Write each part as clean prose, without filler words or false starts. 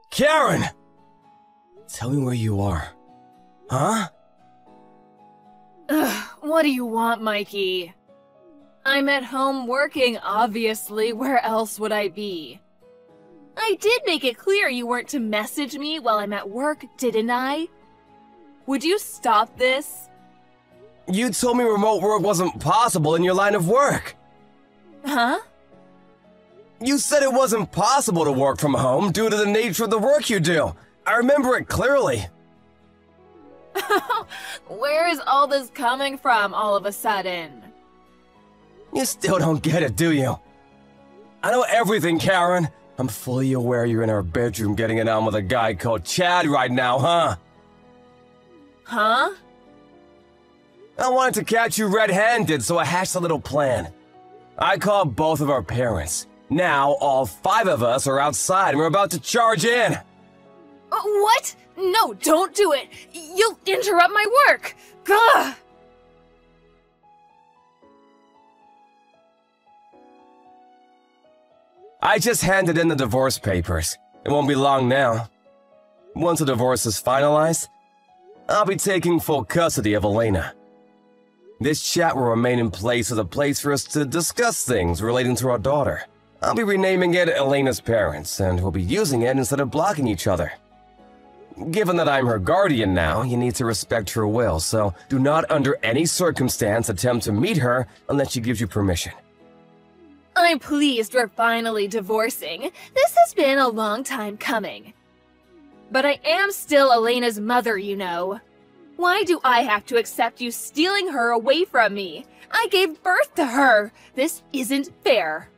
Karen! Tell me where you are. Huh? Ugh, what do you want, Mikey? I'm at home working, obviously. Where else would I be? I did make it clear you weren't to message me while I'm at work, didn't I? Would you stop this? You told me remote work wasn't possible in your line of work. Huh? You said it wasn't possible to work from home due to the nature of the work you do. I remember it clearly. Where is all this coming from all of a sudden? You still don't get it, do you? I know everything, Karen. I'm fully aware you're in our bedroom getting it on with a guy called Chad right now, huh? Huh? I wanted to catch you red-handed, so I hatched a little plan. I called both of our parents. Now, all 5 of us are outside and we're about to charge in. What? No, don't do it! You'll interrupt my work! Gah! I just handed in the divorce papers. It won't be long now. Once the divorce is finalized, I'll be taking full custody of Elena. This chat will remain in place as a place for us to discuss things relating to our daughter. I'll be renaming it Elena's Parents, and we'll be using it instead of blocking each other. Given that I'm her guardian now, you need to respect her will, so do not under any circumstance attempt to meet her unless she gives you permission. I'm pleased we're finally divorcing. This has been a long time coming. But I am still Elena's mother, you know. Why do I have to accept you stealing her away from me? I gave birth to her. This isn't fair.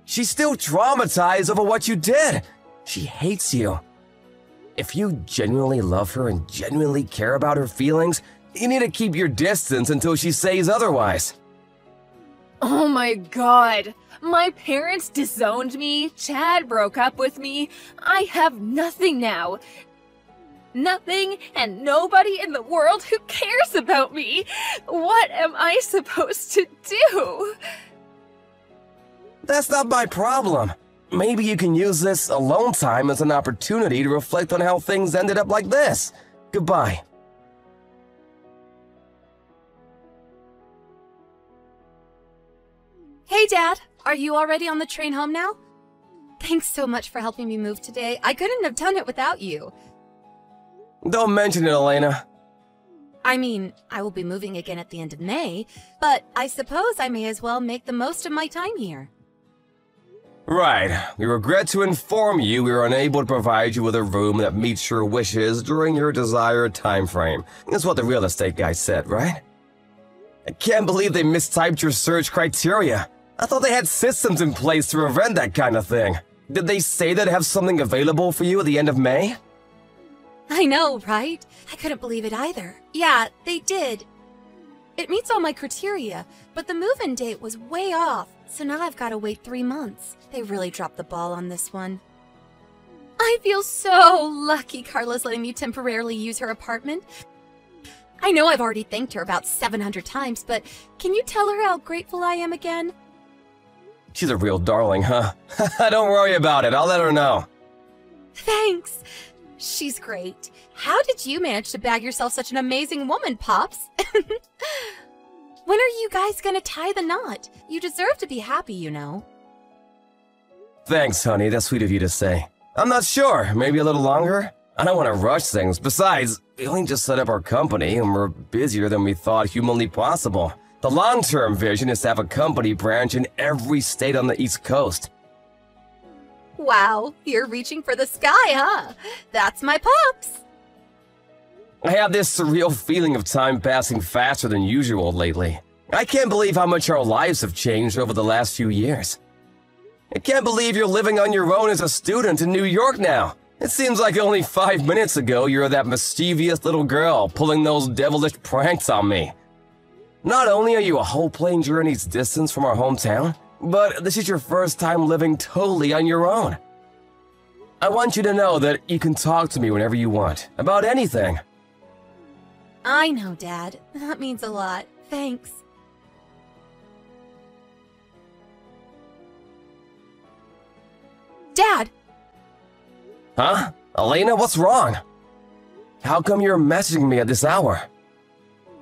She's still traumatized over what you did. She hates you. If you genuinely love her and genuinely care about her feelings, you need to keep your distance until she says otherwise. Oh my god. My parents disowned me, Chad broke up with me. I have nothing now. Nothing and nobody in the world who cares about me. What am I supposed to do? That's not my problem. Maybe you can use this alone time as an opportunity to reflect on how things ended up like this. Goodbye. Hey, Dad. Are you already on the train home now? Thanks so much for helping me move today. I couldn't have done it without you. Don't mention it, Elena. I mean, I will be moving again at the end of May, but I suppose I may as well make the most of my time here. Right. We regret to inform you we are unable to provide you with a room that meets your wishes during your desired time frame. That's what the real estate guy said, right? I can't believe they mistyped your search criteria. I thought they had systems in place to prevent that kind of thing. Did they say they'd have something available for you at the end of May? I know, right? I couldn't believe it either. Yeah, they did. It meets all my criteria, but the move-in date was way off, so now I've got to wait 3 months. They really dropped the ball on this one. I feel so lucky Carla's letting me temporarily use her apartment. I know I've already thanked her about 700 times, but can you tell her how grateful I am again? She's a real darling, huh? Don't worry about it, I'll let her know. Thanks. She's great. How did you manage to bag yourself such an amazing woman, Pops? When are you guys gonna tie the knot? You deserve to be happy, you know. Thanks, honey. That's sweet of you to say. I'm not sure. Maybe a little longer? I don't want to rush things. Besides, we only just set up our company and we're busier than we thought humanly possible. The long-term vision is to have a company branch in every state on the East Coast. Wow, you're reaching for the sky, huh? That's my Pops. I have this surreal feeling of time passing faster than usual lately. I can't believe how much our lives have changed over the last few years. I can't believe you're living on your own as a student in New York now. It seems like only 5 minutes ago you were that mischievous little girl pulling those devilish pranks on me. Not only are you a whole plane journey's distance from our hometown, but this is your first time living totally on your own. I want you to know that you can talk to me whenever you want, about anything. I know, Dad. That means a lot. Thanks. Dad! Huh? Elena, what's wrong? How come you're messaging me at this hour?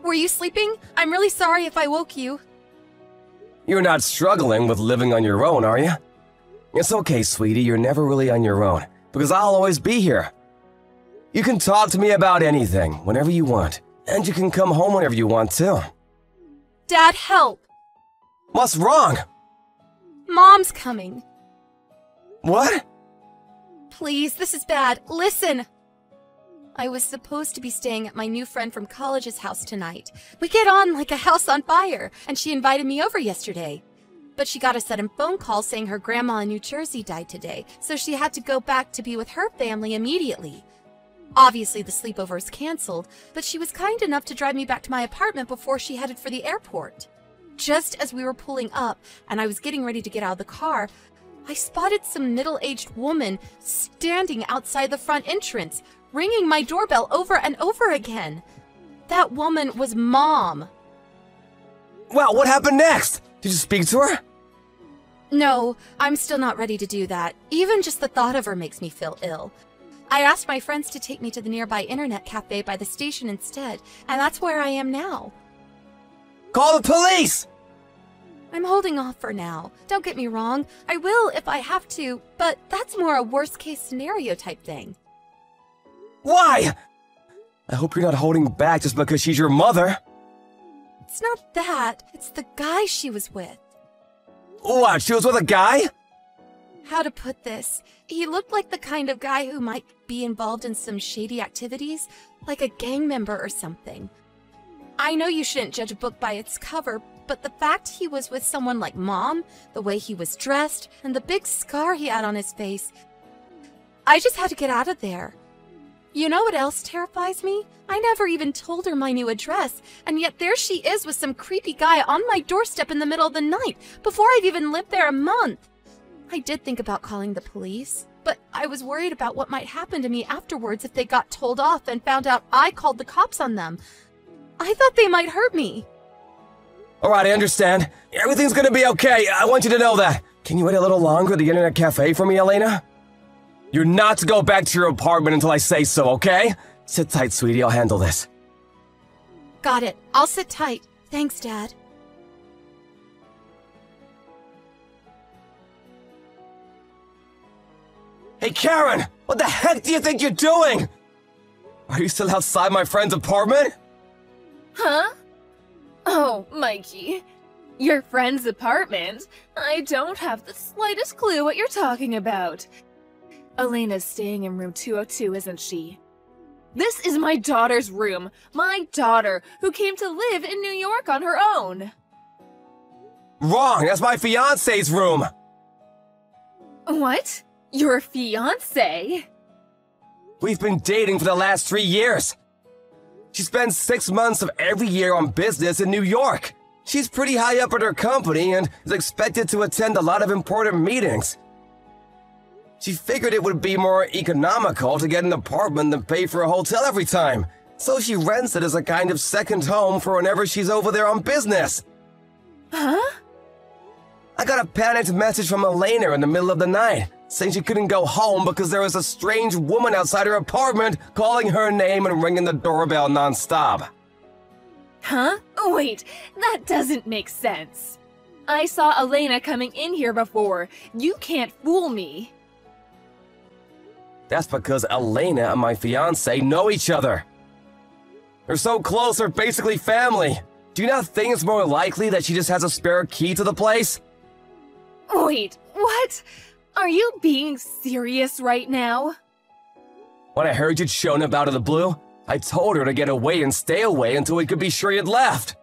Were you sleeping? I'm really sorry if I woke you. You're not struggling with living on your own, are you? It's okay, sweetie, you're never really on your own, because I'll always be here. You can talk to me about anything, whenever you want, and you can come home whenever you want, too. Dad, help! What's wrong? Mom's coming. What? Please, this is bad. Listen! I was supposed to be staying at my new friend from college's house tonight. We get on like a house on fire, and she invited me over yesterday. But she got a sudden phone call saying her grandma in New Jersey died today, so she had to go back to be with her family immediately. Obviously, the sleepover is canceled, but she was kind enough to drive me back to my apartment before she headed for the airport. Just as we were pulling up, and I was getting ready to get out of the car, I spotted some middle-aged woman standing outside the front entrance, ringing my doorbell over and over again. That woman was Mom. Well, what happened next? Did you speak to her? No, I'm still not ready to do that. Even just the thought of her makes me feel ill. I asked my friends to take me to the nearby internet cafe by the station instead, and that's where I am now. Call the police! I'm holding off for now. Don't get me wrong, I will if I have to, but that's more a worst-case scenario type thing. Why? I hope you're not holding back just because she's your mother. It's not that. It's the guy she was with. What, she was with a guy? How to put this? He looked like the kind of guy who might be involved in some shady activities, like a gang member or something. I know you shouldn't judge a book by its cover, but the fact he was with someone like Mom, the way he was dressed, and the big scar he had on his face, I just had to get out of there. You know what else terrifies me? I never even told her my new address, and yet there she is with some creepy guy on my doorstep in the middle of the night, before I've even lived there a month. I did think about calling the police, but I was worried about what might happen to me afterwards if they got told off and found out I called the cops on them. I thought they might hurt me. Alright, I understand. Everything's gonna be okay. I want you to know that. Can you wait a little longer at the internet cafe for me, Elena? You're not to go back to your apartment until I say so, okay? Sit tight, sweetie. I'll handle this. Got it. I'll sit tight. Thanks, Dad. Hey, Karen! What the heck do you think you're doing? Are you still outside my friend's apartment? Huh? Oh, Mikey. Your friend's apartment? I don't have the slightest clue what you're talking about. Elena's staying in room 202, isn't she? This is my daughter's room. My daughter, who came to live in New York on her own. Wrong! That's my fiancé's room! What? Your fiancé? We've been dating for the last 3 years. She spends 6 months of every year on business in New York. She's pretty high up at her company and is expected to attend a lot of important meetings. She figured it would be more economical to get an apartment than pay for a hotel every time, so she rents it as a kind of second home for whenever she's over there on business. Huh? I got a panicked message from Elena in the middle of the night, saying she couldn't go home because there was a strange woman outside her apartment calling her name and ringing the doorbell nonstop. Huh? Wait, that doesn't make sense. I saw Elena coming in here before. You can't fool me. That's because Elena and my fiancé know each other. They're so close, they're basically family. Do you not think it's more likely that she just has a spare key to the place? Wait, what? Are you being serious right now? When I heard you'd shown up out of the blue, I told her to get away and stay away until we could be sure you'd left.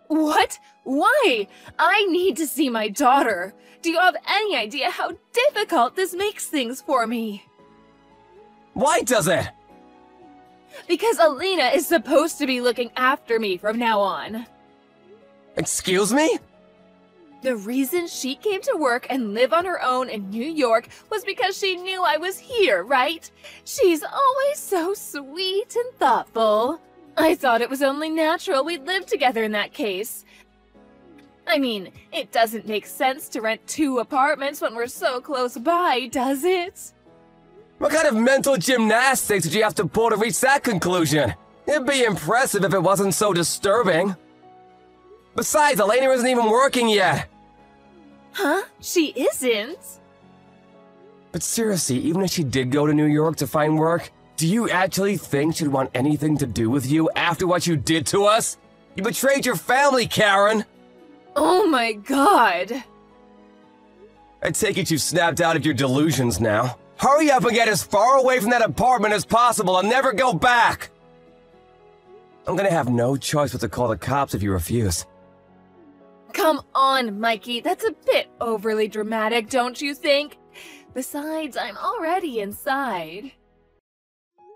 What? Why? I need to see my daughter. Do you have any idea how difficult this makes things for me? Why does it? Because Elena is supposed to be looking after me from now on. Excuse me? The reason she came to work and live on her own in New York was because she knew I was here, right? She's always so sweet and thoughtful. I thought it was only natural we'd live together in that case. I mean, it doesn't make sense to rent 2 apartments when we're so close by, does it? What kind of mental gymnastics did you have to pull to reach that conclusion? It'd be impressive if it wasn't so disturbing. Besides, Elena isn't even working yet. Huh? She isn't? But seriously, even if she did go to New York to find work, do you actually think she'd want anything to do with you after what you did to us? You betrayed your family, Karen! Oh my god! I take it you've snapped out of your delusions now. Hurry up and get as far away from that apartment as possible and never go back! I'm gonna have no choice but to call the cops if you refuse. Come on, Mikey, that's a bit overly dramatic, don't you think? Besides, I'm already inside.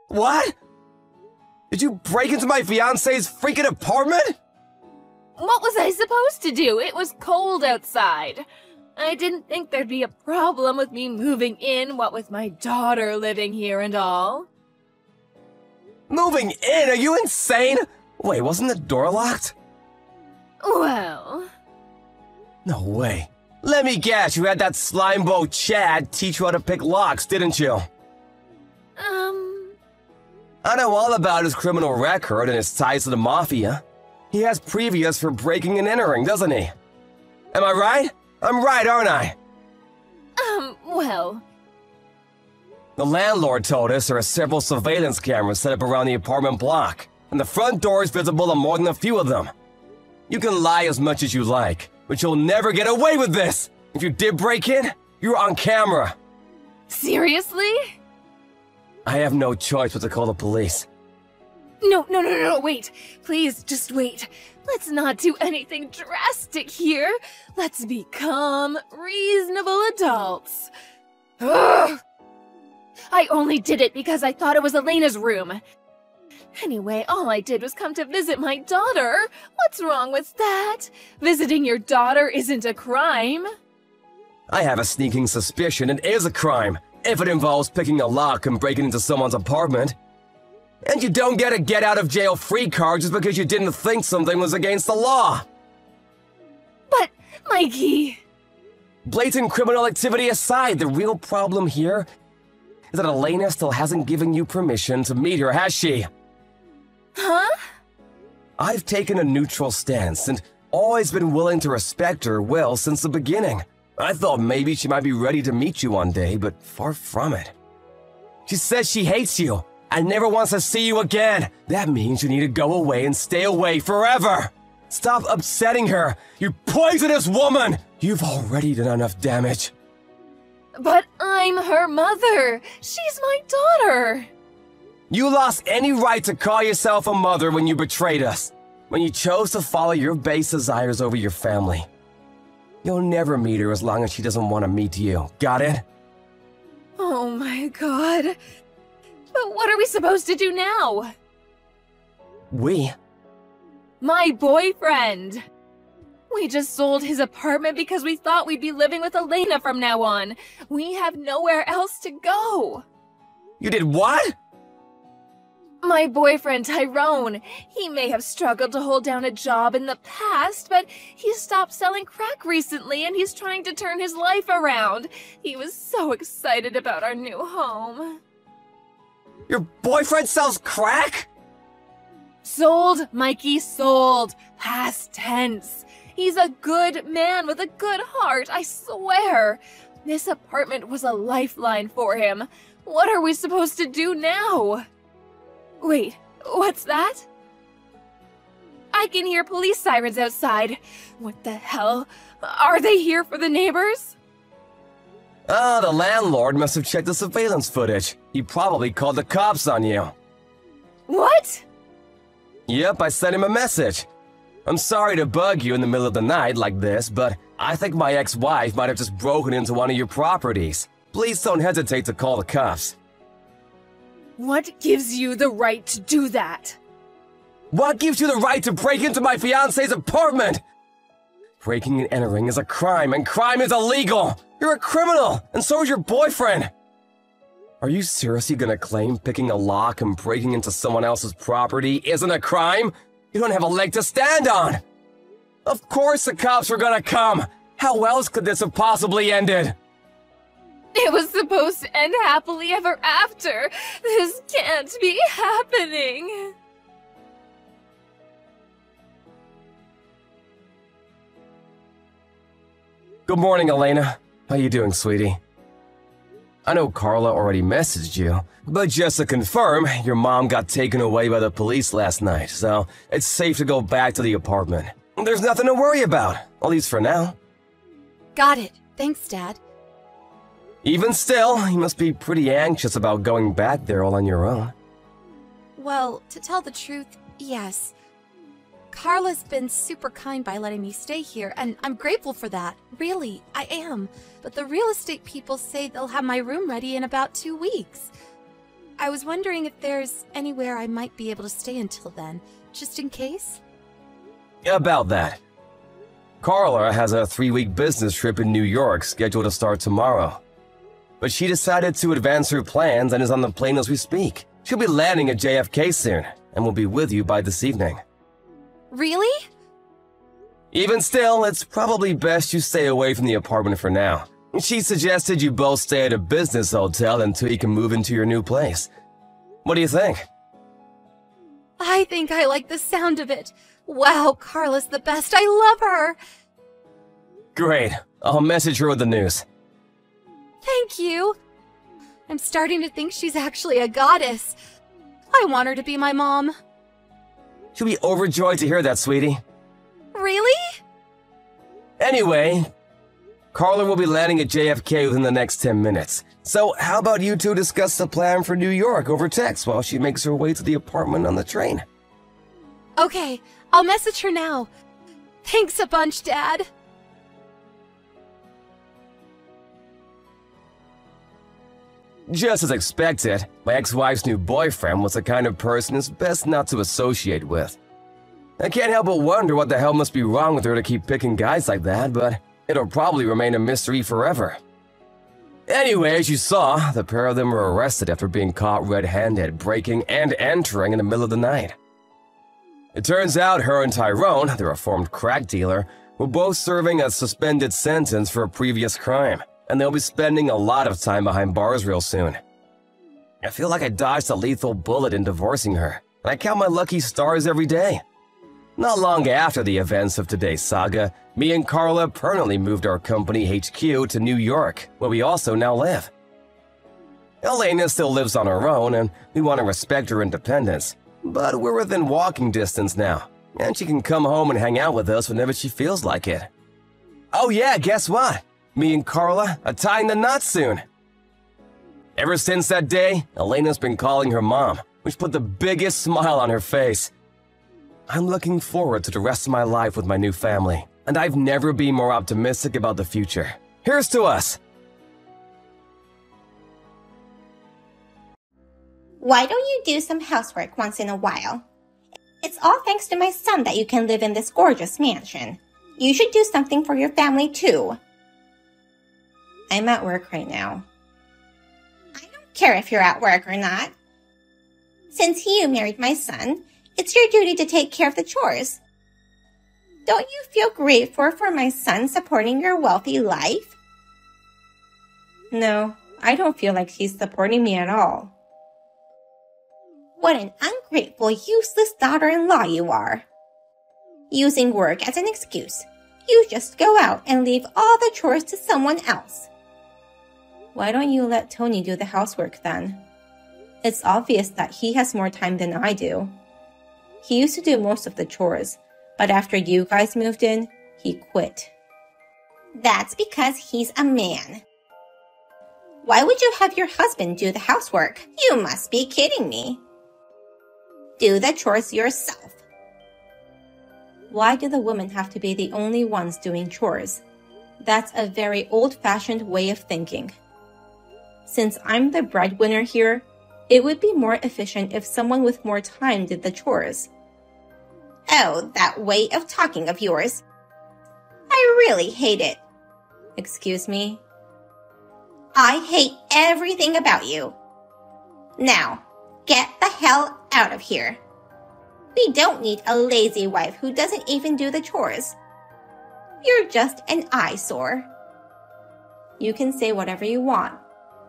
What? Did you break into my fiancé's freaking apartment? What was I supposed to do? It was cold outside. I didn't think there'd be a problem with me moving in, what with my daughter living here and all. Moving in? Are you insane? Wait, wasn't the door locked? Well... No way. Let me guess, you had that slimebo Chad teach you how to pick locks, didn't you? I know all about his criminal record and his ties to the mafia. He has previous for breaking and entering, doesn't he? Am I right? I'm right, aren't I? Well... The landlord told us there are several surveillance cameras set up around the apartment block, and the front door is visible on more than a few of them. You can lie as much as you like, but you'll never get away with this! If you did break in, you're on camera. Seriously? I have no choice but to call the police. No, wait. Please, just wait. Let's not do anything drastic here. Let's be calm, reasonable adults. Ugh! I only did it because I thought it was Elena's room. Anyway, all I did was come to visit my daughter. What's wrong with that? Visiting your daughter isn't a crime. I have a sneaking suspicion it is a crime, if it involves picking a lock and breaking into someone's apartment. And you don't get a get-out-of-jail-free card just because you didn't think something was against the law. But, Mikey... Blatant criminal activity aside, the real problem here is that Elena still hasn't given you permission to meet her, has she? Huh? I've taken a neutral stance and always been willing to respect her will since the beginning. I thought maybe she might be ready to meet you one day, but far from it. She says she hates you and never wants to see you again. That means you need to go away and stay away forever. Stop upsetting her, you poisonous woman! You've already done enough damage. But I'm her mother. She's my daughter. You lost any right to call yourself a mother when you betrayed us. When you chose to follow your base desires over your family. You'll never meet her as long as she doesn't want to meet you. Got it? Oh my god. But what are we supposed to do now? We? My boyfriend. We just sold his apartment because we thought we'd be living with Elena from now on. We have nowhere else to go. You did what? My boyfriend, Tyrone. He may have struggled to hold down a job in the past, but he stopped selling crack recently and he's trying to turn his life around. He was so excited about our new home. Your boyfriend sells crack? Sold, Mikey, sold. Past tense. He's a good man with a good heart, I swear. This apartment was a lifeline for him. What are we supposed to do now? Wait, what's that? I can hear police sirens outside. What the hell? Are they here for the neighbors? The landlord must have checked the surveillance footage. He probably called the cops on you. What? Yep, I sent him a message. I'm sorry to bug you in the middle of the night like this, but I think my ex-wife might have just broken into one of your properties. Please don't hesitate to call the cops. What gives you the right to do that? What gives you the right to break into my fiancé's apartment? Breaking and entering is a crime, and crime is illegal! You're a criminal, and so is your boyfriend! Are you seriously gonna claim picking a lock and breaking into someone else's property isn't a crime? You don't have a leg to stand on! Of course the cops were gonna come! How else could this have possibly ended? It was supposed to end happily ever after. This can't be happening. Good morning, Elena. How you doing, sweetie? I know Carla already messaged you, but just to confirm, your mom got taken away by the police last night, so it's safe to go back to the apartment. There's nothing to worry about, at least for now. Got it. Thanks, Dad. Even still, you must be pretty anxious about going back there all on your own. Well, to tell the truth, yes. Carla's been super kind by letting me stay here, and I'm grateful for that. Really, I am. But the real estate people say they'll have my room ready in about 2 weeks. I was wondering if there's anywhere I might be able to stay until then, just in case? About that. Carla has a 3-week business trip in New York scheduled to start tomorrow. But she decided to advance her plans and is on the plane as we speak. She'll be landing at JFK soon, and will be with you by this evening. Really? Even still, it's probably best you stay away from the apartment for now. She suggested you both stay at a business hotel until you can move into your new place. What do you think? I think I like the sound of it. Wow, Carla's the best. I love her. Great. I'll message her with the news. Thank you. I'm starting to think she's actually a goddess. I want her to be my mom. She'll be overjoyed to hear that, sweetie. Really? Anyway, Carla will be landing at JFK within the next 10 minutes. So how about you two discuss the plan for New York over text while she makes her way to the apartment on the train? Okay, I'll message her now. Thanks a bunch, Dad. Just as expected, my ex-wife's new boyfriend was the kind of person it's best not to associate with. I can't help but wonder what the hell must be wrong with her to keep picking guys like that, but it'll probably remain a mystery forever. Anyway, as you saw, the pair of them were arrested after being caught red-handed, breaking and entering in the middle of the night. It turns out her and Tyrone, the reformed crack dealer, were both serving a suspended sentence for a previous crime, and they'll be spending a lot of time behind bars real soon. I feel like I dodged a lethal bullet in divorcing her, and I count my lucky stars every day. Not long after the events of today's saga, me and Carla permanently moved our company HQ to New York, where we also now live. Elena still lives on her own, and we want to respect her independence, but we're within walking distance now, and she can come home and hang out with us whenever she feels like it. Oh yeah, guess what? Me and Carla are tying the knot soon. Ever since that day, Elena's been calling her mom, which put the biggest smile on her face. I'm looking forward to the rest of my life with my new family, and I've never been more optimistic about the future. Here's to us! Why don't you do some housework once in a while? It's all thanks to my son that you can live in this gorgeous mansion. You should do something for your family too. I'm at work right now. I don't care if you're at work or not. Since you married my son, it's your duty to take care of the chores. Don't you feel grateful for my son supporting your wealthy life? No, I don't feel like he's supporting me at all. What an ungrateful, useless daughter-in-law you are. Using work as an excuse, you just go out and leave all the chores to someone else. Why don't you let Tony do the housework then? It's obvious that he has more time than I do. He used to do most of the chores, but after you guys moved in, he quit. That's because he's a man. Why would you have your husband do the housework? You must be kidding me. Do the chores yourself. Why do the women have to be the only ones doing chores? That's a very old-fashioned way of thinking. Since I'm the breadwinner here, it would be more efficient if someone with more time did the chores. Oh, that way of talking of yours. I really hate it. Excuse me? I hate everything about you. Now, get the hell out of here. We don't need a lazy wife who doesn't even do the chores. You're just an eyesore. You can say whatever you want,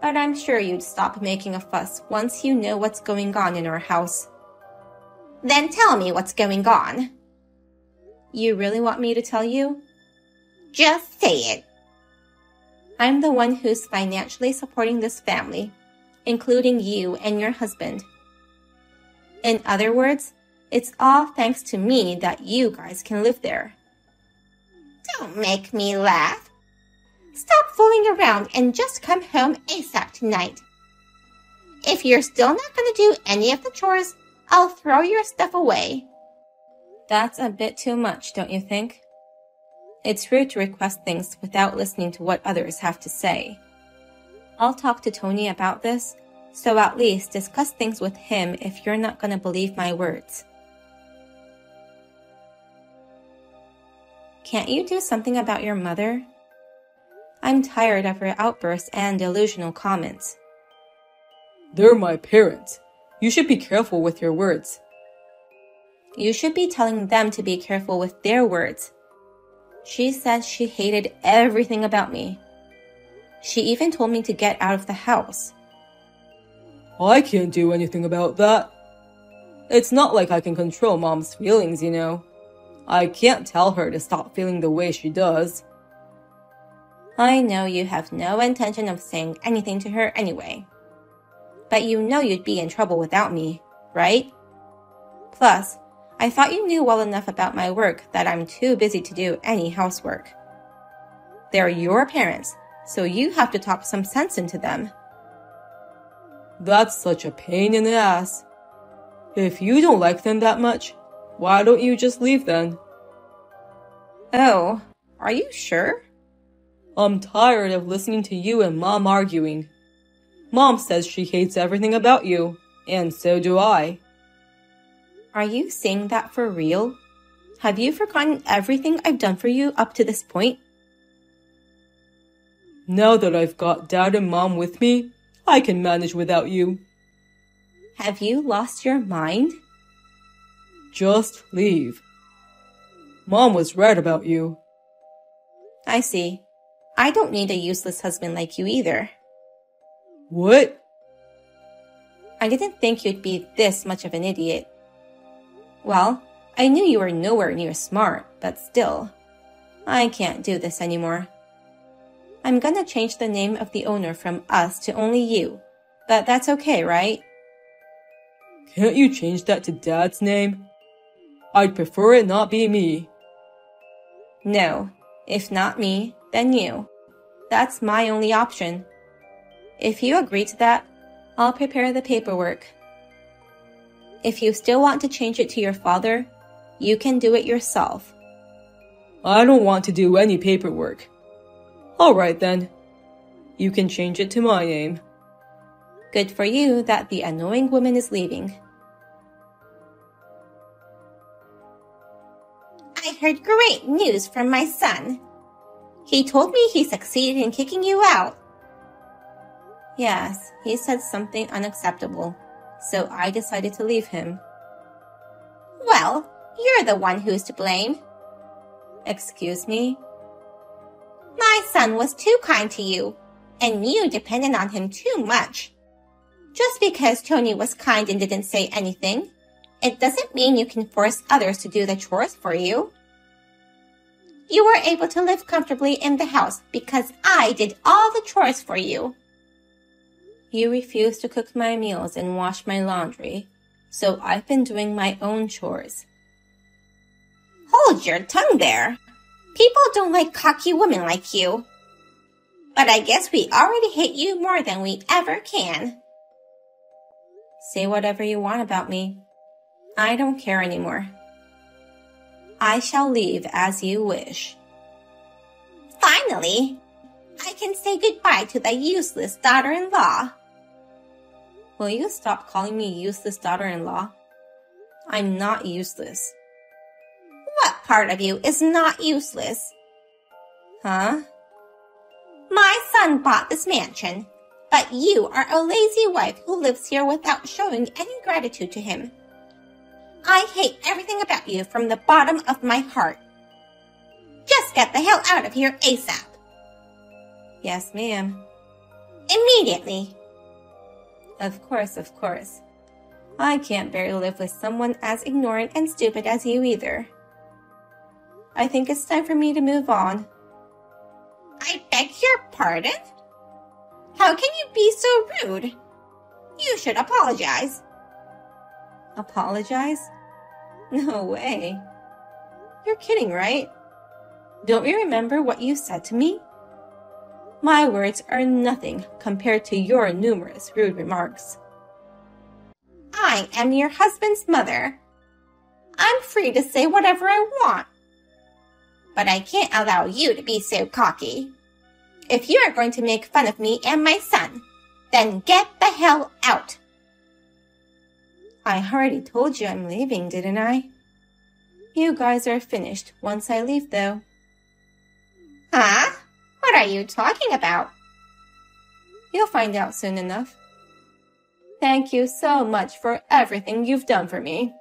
but I'm sure you'd stop making a fuss once you know what's going on in our house. Then tell me what's going on. You really want me to tell you? Just say it. I'm the one who's financially supporting this family, including you and your husband. In other words, it's all thanks to me that you guys can live there. Don't make me laugh. Stop fooling around and just come home ASAP tonight. If you're still not going to do any of the chores, I'll throw your stuff away. That's a bit too much, don't you think? It's rude to request things without listening to what others have to say. I'll talk to Tony about this, so at least discuss things with him if you're not going to believe my words. Can't you do something about your mother? I'm tired of her outbursts and delusional comments. They're my parents. You should be careful with your words. You should be telling them to be careful with their words. She said she hated everything about me. She even told me to get out of the house. I can't do anything about that. It's not like I can control Mom's feelings, you know. I can't tell her to stop feeling the way she does. I know you have no intention of saying anything to her anyway. But you know you'd be in trouble without me, right? Plus, I thought you knew well enough about my work that I'm too busy to do any housework. They're your parents, so you have to talk some sense into them. That's such a pain in the ass. If you don't like them that much, why don't you just leave then? Oh, are you sure? I'm tired of listening to you and Mom arguing. Mom says she hates everything about you, and so do I. Are you saying that for real? Have you forgotten everything I've done for you up to this point? Now that I've got Dad and Mom with me, I can manage without you. Have you lost your mind? Just leave. Mom was right about you. I see. I don't need a useless husband like you either. What? I didn't think you'd be this much of an idiot. Well, I knew you were nowhere near smart, but still. I can't do this anymore. I'm gonna change the name of the owner from us to only you, but that's okay, right? Can't you change that to Dad's name? I'd prefer it not be me. No, if not me, then you. That's my only option. If you agree to that, I'll prepare the paperwork. If you still want to change it to your father, you can do it yourself. I don't want to do any paperwork. Alright then. You can change it to my name. Good for you that the annoying woman is leaving. I heard great news from my son. He told me he succeeded in kicking you out. Yes, he said something unacceptable, so I decided to leave him. Well, you're the one who's to blame. Excuse me? My son was too kind to you, and you depended on him too much. Just because Tony was kind and didn't say anything, it doesn't mean you can force others to do the chores for you. You were able to live comfortably in the house because I did all the chores for you. You refuse to cook my meals and wash my laundry, so I've been doing my own chores. Hold your tongue there. People don't like cocky women like you. But I guess we already hate you more than we ever can. Say whatever you want about me. I don't care anymore. I shall leave as you wish. Finally, I can say goodbye to the useless daughter-in-law. Will you stop calling me useless daughter-in-law? I'm not useless. What part of you is not useless? Huh? My son bought this mansion, but you are a lazy wife who lives here without showing any gratitude to him. I hate everything about you from the bottom of my heart. Just get the hell out of here ASAP. Yes, ma'am. Immediately. Of course, of course. I can't bear to live with someone as ignorant and stupid as you either. I think it's time for me to move on. I beg your pardon? How can you be so rude? You should apologize. Apologize? No way. You're kidding, right? Don't you remember what you said to me? My words are nothing compared to your numerous rude remarks. I am your husband's mother. I'm free to say whatever I want. But I can't allow you to be so cocky. If you are going to make fun of me and my son, then get the hell out. I already told you I'm leaving, didn't I? You guys are finished once I leave, though. Huh? What are you talking about? You'll find out soon enough. Thank you so much for everything you've done for me.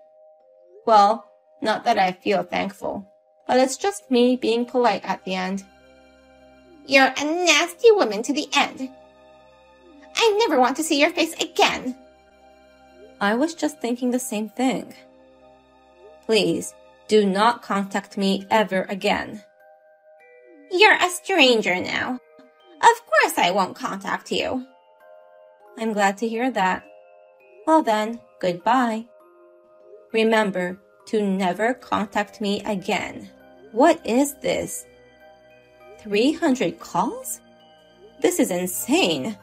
Well, not that I feel thankful, but it's just me being polite at the end. You're a nasty woman to the end. I never want to see your face again. I was just thinking the same thing. Please, do not contact me ever again. You're a stranger now. Of course I won't contact you. I'm glad to hear that. Well then, goodbye. Remember to never contact me again. What is this? 300 calls? This is insane.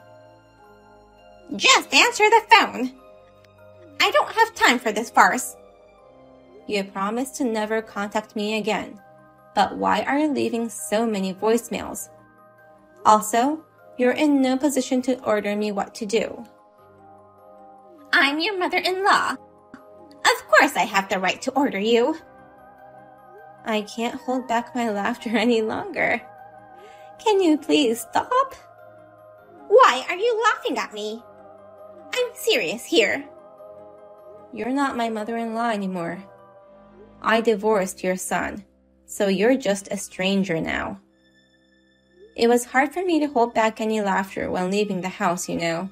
Just answer the phone. I don't have time for this farce. You promised to never contact me again. But why are you leaving so many voicemails? Also, you're in no position to order me what to do. I'm your mother-in-law. Of course I have the right to order you. I can't hold back my laughter any longer. Can you please stop? Why are you laughing at me? I'm serious here. You're not my mother-in-law anymore. I divorced your son, so you're just a stranger now. It was hard for me to hold back any laughter when leaving the house, you know.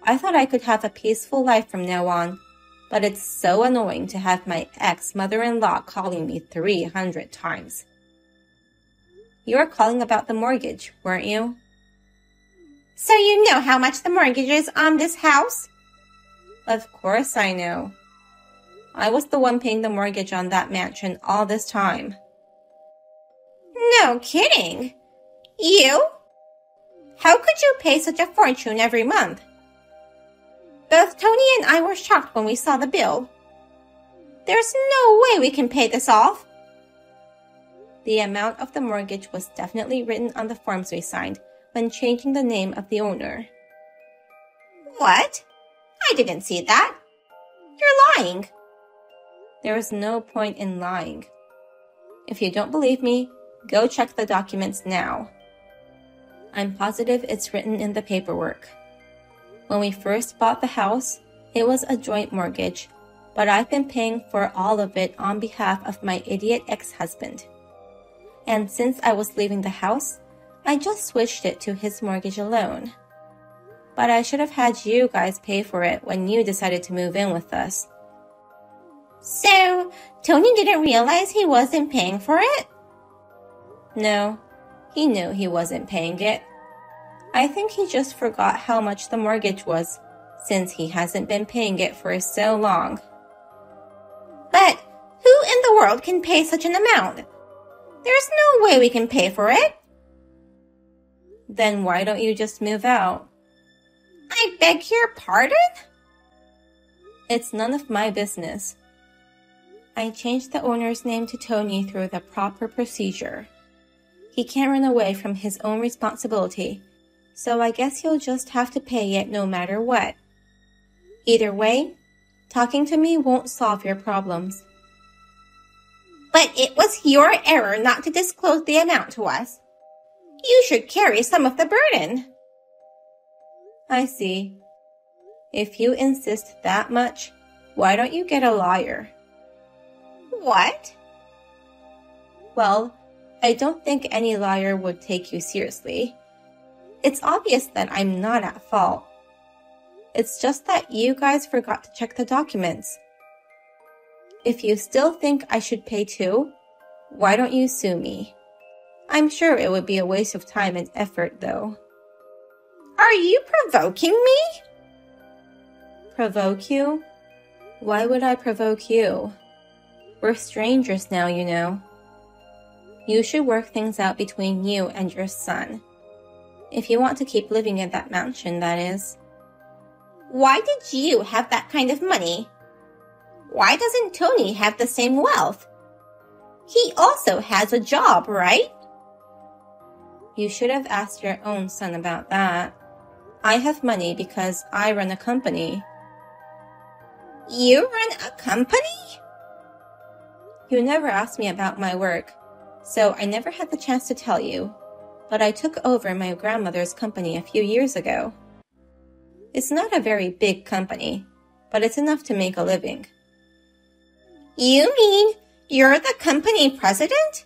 I thought I could have a peaceful life from now on, but it's so annoying to have my ex-mother-in-law calling me 300 times. You were calling about the mortgage, weren't you? So you know how much the mortgage is on this house? Of course I know. I was the one paying the mortgage on that mansion all this time. No kidding. You? How could you pay such a fortune every month? Both Tony and I were shocked when we saw the bill. There's no way we can pay this off. The amount of the mortgage was definitely written on the forms we signed when changing the name of the owner. What? I didn't see that. You're lying. There is no point in lying. If you don't believe me, go check the documents now. I'm positive it's written in the paperwork. When we first bought the house, it was a joint mortgage, but I've been paying for all of it on behalf of my idiot ex-husband. And since I was leaving the house, I just switched it to his mortgage alone. But I should have had you guys pay for it when you decided to move in with us. So, Tony didn't realize he wasn't paying for it? No, he knew he wasn't paying it. I think he just forgot how much the mortgage was, since he hasn't been paying it for so long. But who in the world can pay such an amount? There's no way we can pay for it. Then why don't you just move out? I beg your pardon? It's none of my business. I changed the owner's name to Tony through the proper procedure. He can't run away from his own responsibility, so I guess he'll just have to pay it no matter what. Either way, talking to me won't solve your problems. But it was your error not to disclose the amount to us. You should carry some of the burden. I see. If you insist that much, why don't you get a lawyer? What? Well, I don't think any lawyer would take you seriously. It's obvious that I'm not at fault. It's just that you guys forgot to check the documents. If you still think I should pay too, why don't you sue me? I'm sure it would be a waste of time and effort, though. Are you provoking me? Provoke you? Why would I provoke you? We're strangers now, you know. You should work things out between you and your son. If you want to keep living in that mansion, that is. Why did you have that kind of money? Why doesn't Tony have the same wealth? He also has a job, right? You should have asked your own son about that. I have money because I run a company. You run a company? You never asked me about my work, so I never had the chance to tell you. But I took over my grandmother's company a few years ago. It's not a very big company, but it's enough to make a living. You mean you're the company president?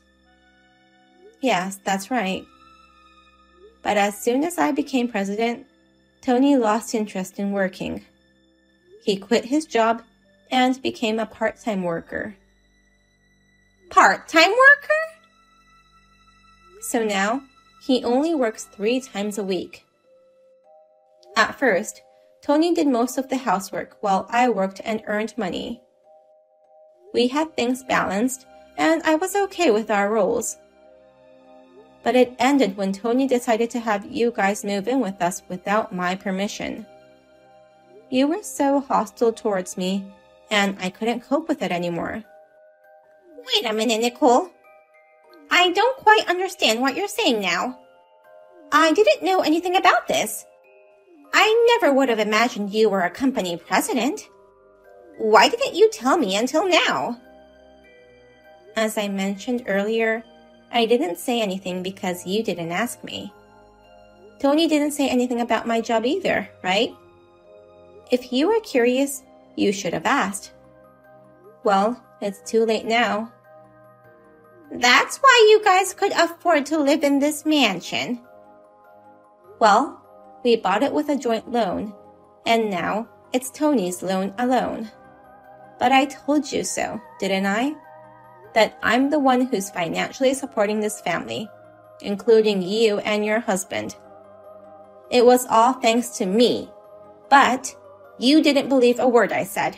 Yes, that's right. But as soon as I became president, Tony lost interest in working. He quit his job and became a part-time worker. Part-time worker? So now, he only works 3 times a week. At first, Tony did most of the housework while I worked and earned money. We had things balanced, and I was okay with our roles. But it ended when Tony decided to have you guys move in with us without my permission. You were so hostile towards me, and I couldn't cope with it anymore. Wait a minute, Nicole. I don't quite understand what you're saying now. I didn't know anything about this. I never would have imagined you were a company president. Why didn't you tell me until now? As I mentioned earlier, I didn't say anything because you didn't ask me. Tony didn't say anything about my job either, right? If you were curious, you should have asked. Well, it's too late now. That's why you guys could afford to live in this mansion. Well, we bought it with a joint loan, and now it's Tony's loan alone. But I told you so, didn't I? That I'm the one who's financially supporting this family, including you and your husband. It was all thanks to me, but you didn't believe a word I said.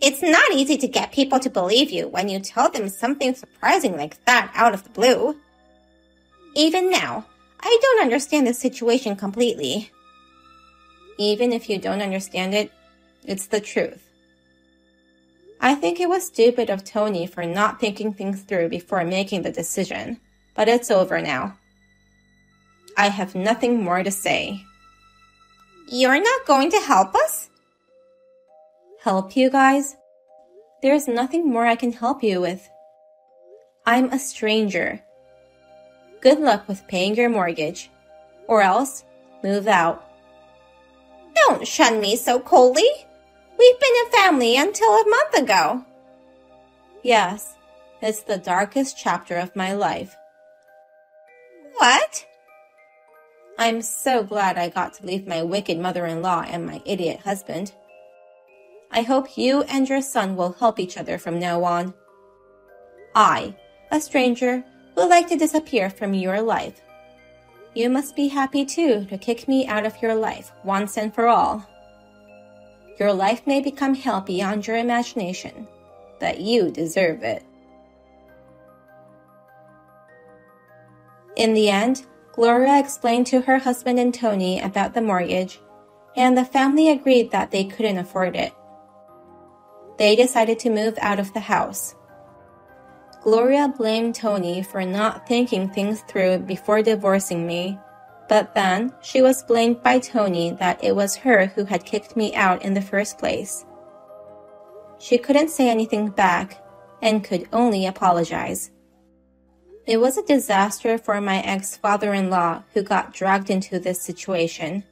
It's not easy to get people to believe you when you tell them something surprising like that out of the blue. Even now, I don't understand this situation completely. Even if you don't understand it, it's the truth. I think it was stupid of Tony for not thinking things through before making the decision, but it's over now. I have nothing more to say. You're not going to help us? Help you guys? There's nothing more I can help you with. I'm a stranger. Good luck with paying your mortgage, or else move out. Don't shun me so coldly. We've been a family until a month ago. Yes, it's the darkest chapter of my life. What? I'm so glad I got to leave my wicked mother-in-law and my idiot husband. I hope you and your son will help each other from now on. I, a stranger, would like to disappear from your life. You must be happy too to kick me out of your life once and for all. Your life may become hell beyond your imagination, but you deserve it. In the end, Gloria explained to her husband and Tony about the mortgage, and the family agreed that they couldn't afford it. They decided to move out of the house. Gloria blamed Tony for not thinking things through before divorcing me, but then she was blamed by Tony that it was her who had kicked me out in the first place. She couldn't say anything back and could only apologize. It was a disaster for my ex-father-in-law who got dragged into this situation.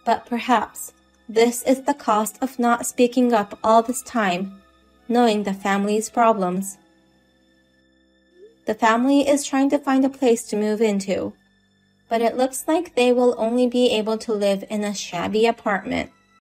But perhaps this is the cost of not speaking up all this time, knowing the family's problems. The family is trying to find a place to move into, but it looks like they will only be able to live in a shabby apartment.